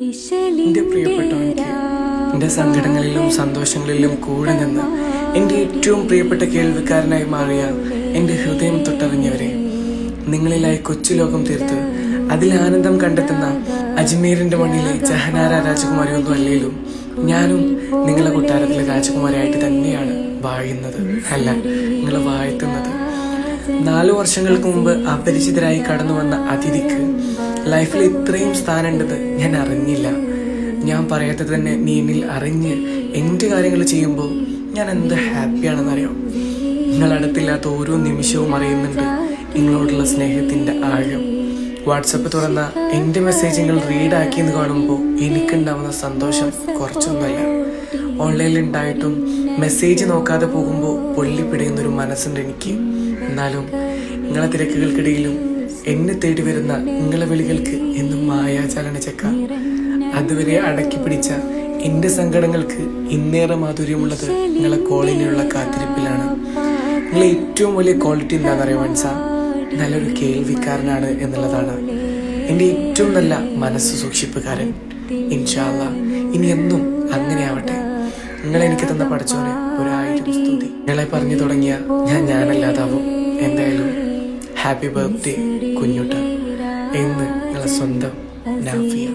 എൻ്റെ പ്രിയപ്പെട്ടവനിക്ക് എൻ്റെ സങ്കടങ്ങളിലും സന്തോഷങ്ങളിലും കൂടെ നിന്ന് എൻ്റെ ഏറ്റവും പ്രിയപ്പെട്ട കേൾവിക്കാരനായി മാറിയ എൻ്റെ ഹൃദയം തൊട്ടറിഞ്ഞവരെ, നിങ്ങളിലായി കൊച്ചു ലോകം തീർത്ത് അതിൽ ആനന്ദം കണ്ടെത്തുന്ന അജ്മീറിൻ്റെ മണ്ണിലെ ജഹനാര രാജകുമാരിയൊന്നും അല്ലേലും ഞാനും നിങ്ങളെ കൊട്ടാരത്തിലെ രാജകുമാരിയായിട്ട് തന്നെയാണ് വാഴുന്നത്, അല്ല നിങ്ങൾ വാഴ്ത്തുന്നത്. 4 വർഷങ്ങൾക്ക് മുമ്പ് അപരിചിതരായി കടന്നു വന്ന അതിഥിക്ക് ലൈഫിൽ ഇത്രയും സ്ഥാനമുണ്ടെന്ന് ഞാൻ അറിഞ്ഞില്ല. ഞാൻ പറയാത്തത് തന്നെ നീ എന്നിൽ അറിഞ്ഞ് എൻ്റെ കാര്യങ്ങൾ ചെയ്യുമ്പോൾ ഞാൻ എന്ത് ഹാപ്പിയാണെന്നറിയാം. നിങ്ങൾ അടുത്തില്ലാത്ത ഓരോ നിമിഷവും അറിയുന്നുണ്ട് നിങ്ങളോടുള്ള സ്നേഹത്തിൻ്റെ ആഴം. വാട്സപ്പ് തുറന്ന എൻ്റെ മെസ്സേജുകൾ റീഡാക്കിയെന്ന് കാണുമ്പോൾ എനിക്കുണ്ടാവുന്ന സന്തോഷം കുറച്ചൊന്നുമല്ല. ഓൺലൈനിൽ ഉണ്ടായിട്ടും മെസ്സേജ് നോക്കാതെ പോകുമ്പോൾ പൊള്ളിപ്പിടയുന്നൊരു മനസ്സുണ്ട് എനിക്ക്. എന്നാലും നിങ്ങളെ തിരക്കുകൾക്കിടയിലും എന്നെ തേടി വരുന്ന നിങ്ങളെ വിളികൾക്ക് എന്നും മായാചാലന ചെക്ക. അതുവരെ അടക്കി പിടിച്ച എൻ്റെ സങ്കടങ്ങൾക്ക് ഇന്നേറെ മാധുര്യമുള്ളത് നിങ്ങളെ കോളിനുള്ള കാത്തിരിപ്പിലാണ്. നിങ്ങളെ ഏറ്റവും വലിയ ക്വാളിറ്റി എന്താണെന്നറിയോ മനസ്സാ? നല്ലൊരു കേൾവിക്കാരനാണ് എന്നുള്ളതാണ്. എൻ്റെ ഏറ്റവും നല്ല മനസ്സ് സൂക്ഷിപ്പുകാരൻ. ഇൻഷാ അല്ലാഹ് ഇനി എന്നും അങ്ങനെ ആവട്ടെ. നിങ്ങളെനിക്ക് തന്ന പഠിച്ചോനെ 1000 സ്തുതി. നിങ്ങളെ പറഞ്ഞു തുടങ്ങിയ ഞാനല്ലാതാവും. എന്തായാലും ഹാപ്പി ബർത്ത്ഡേ കുഞ്ഞുട്ട എന്ന് നിങ്ങളെ സ്വന്തം നാഫിയ.